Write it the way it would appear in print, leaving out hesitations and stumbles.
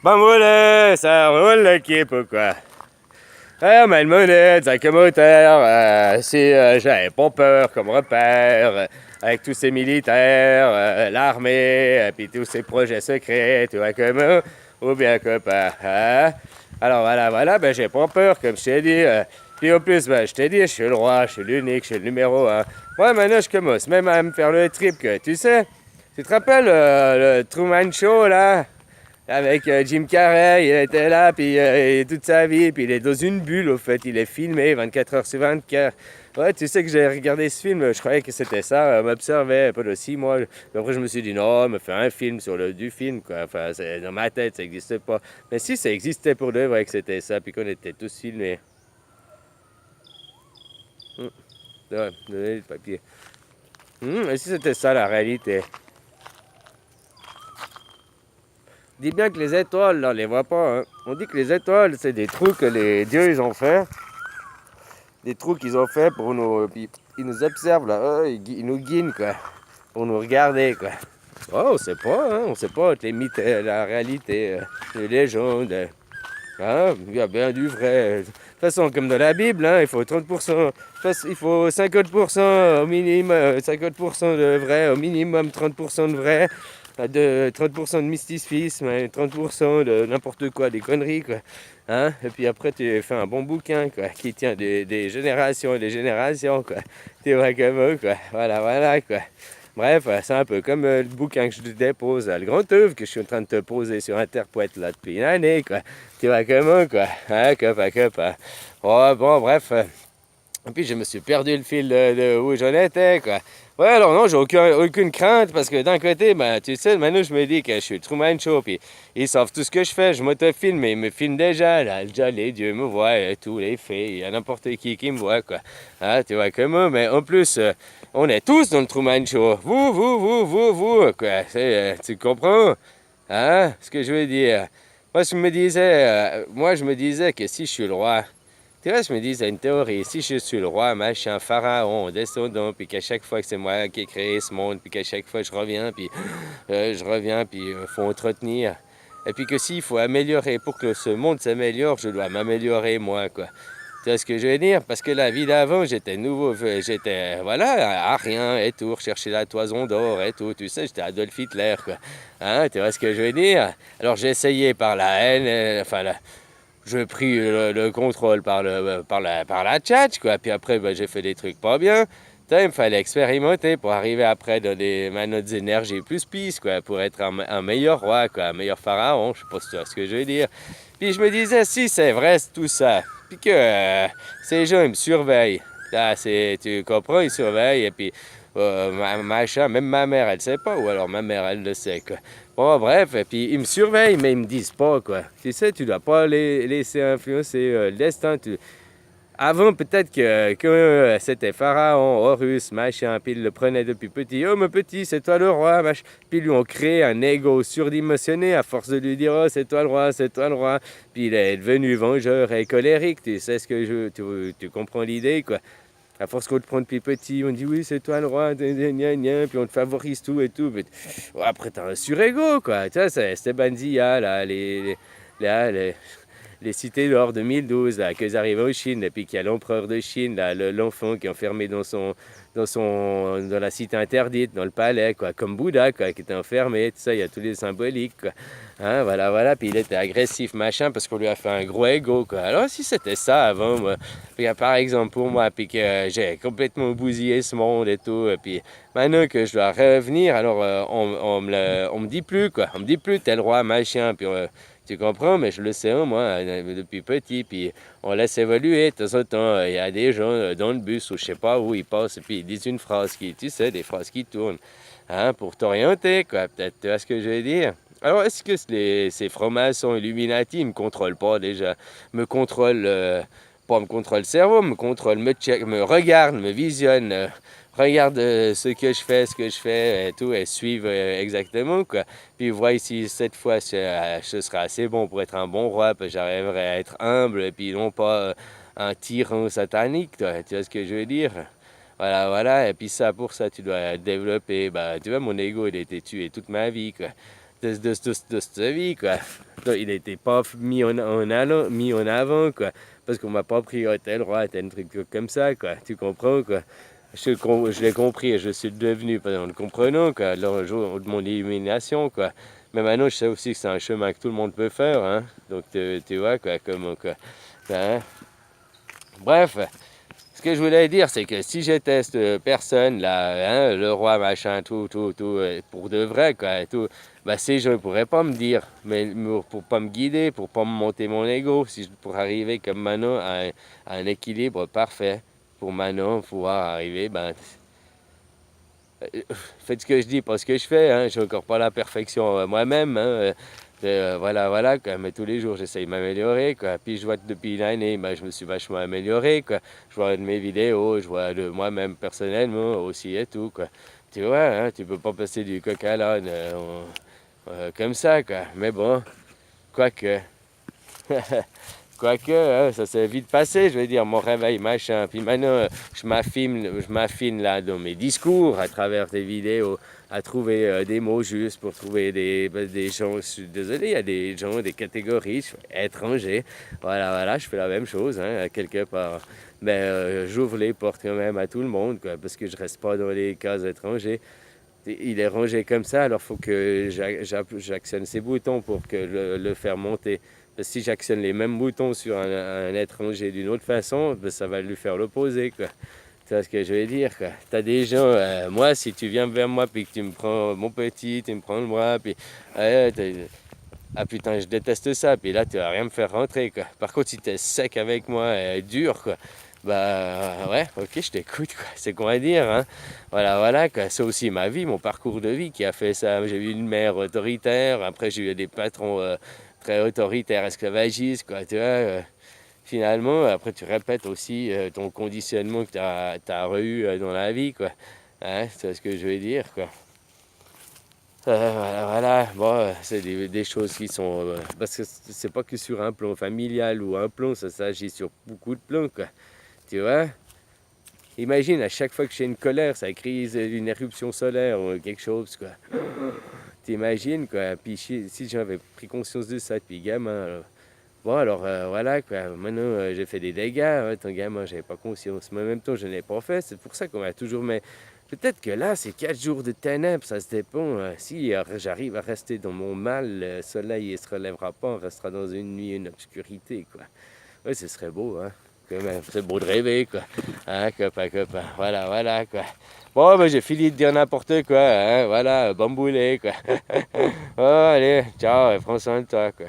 Mamoule, ça roule l'équipe ou quoi? Ah, mais le monnaie, avec le moteur, si j'avais pas peur comme repère, avec tous ces militaires, l'armée, puis tous ces projets secrets, tu vois comment, ou bien que pas, hein? Alors voilà, ben j'ai pas peur, comme je t'ai dit. Puis en plus, ben, je t'ai dit, je suis le roi, je suis l'unique, je suis le numéro 1. Moi, maintenant, je commence même à me faire le trip que, tu sais, tu te rappelles le Truman Show, là? Avec Jim Carrey, il était là, puis toute sa vie, puis il est dans une bulle, au fait, il est filmé 24 heures sur 24. Ouais, tu sais que j'ai regardé ce film, je croyais que c'était ça, m'observait pendant 6 mois. Puis après, je me suis dit, non, me faire un film sur du film, quoi. Enfin, dans ma tête, ça n'existait pas. Mais si ça existait pour de vrai que c'était ça, puis qu'on était tous filmés. Ouais, donnez le papier. Et si c'était ça la réalité? Dis bien que les étoiles, là, on les voit pas. Hein. On dit que les étoiles, c'est des trous que les dieux ils ont fait. Des trous qu'ils ont fait pour nous. Puis ils nous observent là. Ils nous guident quoi. Pour nous regarder quoi. Oh, on sait pas, hein. On sait pas les mythes, la réalité, les légendes. Hein. Il y a bien du vrai. De toute façon, comme dans la Bible, hein, il faut 30%. Il faut 50% au minimum, 50% de vrai, au minimum 30% de vrai. De 30% de mysticisme, 30% de n'importe quoi, des conneries, quoi. Hein? Et puis après, tu fais un bon bouquin, quoi, qui tient des générations et des générations, quoi. Tu vois comme eux, quoi. Voilà, quoi. Bref, c'est un peu comme le bouquin que je te dépose, le grand œuvre que je suis en train de te poser sur Interpoète, là, depuis une année, quoi. Tu vois comme eux, quoi. Hein, hein. Oh, bon, bref. Et puis je me suis perdu le fil de où j'en étais, quoi. Ouais, alors non, j'ai aucune crainte parce que d'un côté, ben, tu sais, maintenant je me dis que je suis Truman Show, puis ils savent tout ce que je fais, je m'autofilme, mais ils me filment déjà, là, déjà les dieux me voient, et tous les faits, il y a n'importe qui me voit, quoi. Hein, tu vois comme moi, mais en plus, on est tous dans le Truman Show. Vous, quoi. Tu comprends? Hein, ce que je veux dire. Moi, je me disais que si je suis le roi, tu vois, je me dis, c'est une théorie. Si je suis le roi, machin, pharaon, descendant, puis qu'à chaque fois que c'est moi qui ai créé ce monde, puis qu'à chaque fois je reviens, puis faut entretenir. Et puis que s'il faut améliorer, pour que ce monde s'améliore, je dois m'améliorer moi, quoi. Tu vois ce que je veux dire? Parce que la vie d'avant, j'étais nouveau, j'étais, voilà, à rien et tout, rechercher la toison d'or et tout, tu sais, j'étais Adolf Hitler, quoi. Hein, tu vois ce que je veux dire? Alors j'ai essayé par la haine, je pris le contrôle par la tchatch, quoi. Puis après, ben, j'ai fait des trucs pas bien. Il me fallait expérimenter pour arriver après dans des manottes d'énergie plus pisse, quoi, pour être un meilleur roi, quoi, un meilleur pharaon, je sais pas si tu vois ce que je veux dire. Puis je me disais, si c'est vrai tout ça, puis que ces gens, ils me surveillent, là, tu comprends, ils surveillent, et puis machin, même ma mère, elle sait pas, ou alors ma mère, elle le sait, quoi. Bon, bref, et puis ils me surveillent, mais ils me disent pas, quoi. Tu sais, tu dois pas les laisser influencer le destin. Avant, peut-être que c'était Pharaon, Horus, machin, puis ils le prenaient depuis petit. Oh, mon petit, c'est toi le roi, machin. Puis ils lui ont créé un ego surdimensionné à force de lui dire, oh, c'est toi le roi, c'est toi le roi. Puis il est devenu vengeur et colérique, tu sais ce que tu comprends l'idée, quoi. À force qu'on te prend depuis petit, on dit oui, c'est toi le roi, puis on te favorise tout et tout. Mais, après, t'as un surégo, quoi. Tu vois, c'est Esteban Zia, là, là, les cités d'or 2012, là, qu'ils arrivent en Chine, et puis qu'il y a l'empereur de Chine, là, l'enfant qui est enfermé dans la cité interdite, dans le palais, quoi, comme Bouddha, quoi, qui était enfermé, tout ça, il y a tous les symboliques, quoi. Hein, voilà, puis il était agressif, machin, parce qu'on lui a fait un gros ego, quoi. Alors, si c'était ça avant, moi, puis, par exemple, pour moi, puis que j'ai complètement bousillé ce monde et tout, et puis maintenant que je dois revenir, alors on me dit plus, quoi. On me dit plus, t'es le roi, machin, puis tu comprends, mais je le sais, hein, moi, depuis petit, puis on laisse évoluer. De temps en temps, il y a des gens dans le bus ou je sais pas où ils passent, et puis ils disent une phrase qui, tu sais, des phrases qui tournent, hein, pour t'orienter, quoi. Peut-être, tu vois ce que je veux dire? Alors, est-ce que ces francs-maçons Illuminati ne me contrôlent pas déjà? Me contrôlent, pas me contrôlent le cerveau, me contrôlent, me check, me regardent, me visionnent, regarde ce que je fais et tout, et suivent exactement, quoi. Puis voient si cette fois je serai assez bon pour être un bon roi, puis j'arriverai à être humble, et puis non pas un tyran satanique, toi. Tu vois ce que je veux dire? Voilà, et puis ça, pour ça, tu dois développer, bah, tu vois, mon ego, il a été tué toute ma vie, quoi. de cette vie, quoi. Il n'était pas mis en avant, quoi. Parce qu'on m'a pas pris à tel roi, tel truc comme ça, quoi. Tu comprends, quoi. Je l'ai compris et je suis devenu, en le comprenant, quoi, le jour de mon élimination, quoi. Mais maintenant, je sais aussi que c'est un chemin que tout le monde peut faire, hein. Donc, tu vois, quoi, comment, quoi. Hein? Bref, ce que je voulais dire, c'est que si j'étais cette personne, là, hein, le roi, machin, tout, pour de vrai, quoi, tout, bah, ces gens ne pourraient pas me dire, mais pour pas me guider, pour pas me monter mon ego, pour arriver comme Manon à un équilibre parfait, pour Manon pouvoir arriver, ben, faites ce que je dis, pas ce que je fais, hein, je n'ai encore pas la perfection moi-même, hein, voilà, quoi. Mais tous les jours, j'essaye de m'améliorer, quoi. Puis je vois que depuis l'année, ben, je me suis vachement amélioré, quoi. Je vois de mes vidéos, je vois de moi-même personnellement aussi et tout, quoi. Tu vois, hein, tu peux pas passer du coq à l'âne comme ça, quoi. Mais bon, quoique. Quoique, hein, ça s'est vite passé, je veux dire, mon réveil, machin. Puis maintenant, je m'affine là dans mes discours à travers des vidéos, à trouver des mots justes pour trouver des gens. Je suis désolé, il y a des gens, des catégories étrangers. Voilà, je fais la même chose, hein, quelque part. Mais j'ouvre les portes quand même à tout le monde, quoi, parce que je reste pas dans les cases étrangers. Il est rangé comme ça, alors il faut que j'actionne ces boutons pour que le faire monter. Parce que si j'actionne les mêmes boutons sur un étranger d'une autre façon, ben ça va lui faire l'opposé, quoi. Tu vois ce que je veux dire, quoi. T'as des gens, moi, si tu viens vers moi, puis que tu me prends mon petit, tu me prends le bras, puis... ah putain, je déteste ça, puis là, tu vas rien me faire rentrer, quoi. Par contre, si t'es sec avec moi, dur, quoi, bah ouais, ok, je t'écoute, quoi. C'est qu'on va dire, hein. Voilà, quoi. C'est aussi ma vie, mon parcours de vie qui a fait ça. J'ai eu une mère autoritaire, après j'ai eu des patrons très autoritaires, esclavagistes, quoi, tu vois. Finalement, après tu répètes aussi ton conditionnement que tu as eu dans la vie, quoi. Hein, c'est ce que je veux dire, quoi. Voilà. Bon, c'est des choses qui sont... parce que c'est pas que sur un plan familial ou un plan, ça s'agit sur beaucoup de plans, quoi. Tu vois? Imagine, à chaque fois que j'ai une colère, ça crée une éruption solaire ou quelque chose, quoi. T'imagines, quoi. Puis si j'avais pris conscience de ça depuis gamin, alors... Bon, alors voilà, quoi. Maintenant, j'ai fait des dégâts, hein, ton gamin, j'avais pas conscience. Mais en même temps, je n'ai pas fait. C'est pour ça qu'on m'a toujours mis... Peut-être que là, c'est 4 jours de ténèbres, ça se dépend. Si j'arrive à rester dans mon mal, le soleil ne se relèvera pas, on restera dans une nuit, une obscurité, quoi. Oui, ce serait beau, hein. Quand même, c'est beau de rêver, quoi. Hein, copain. Voilà, quoi. Bon, ben, j'ai fini de dire n'importe quoi, hein. Voilà, bamboulé, quoi. Oh, allez, ciao, prends soin de toi, quoi.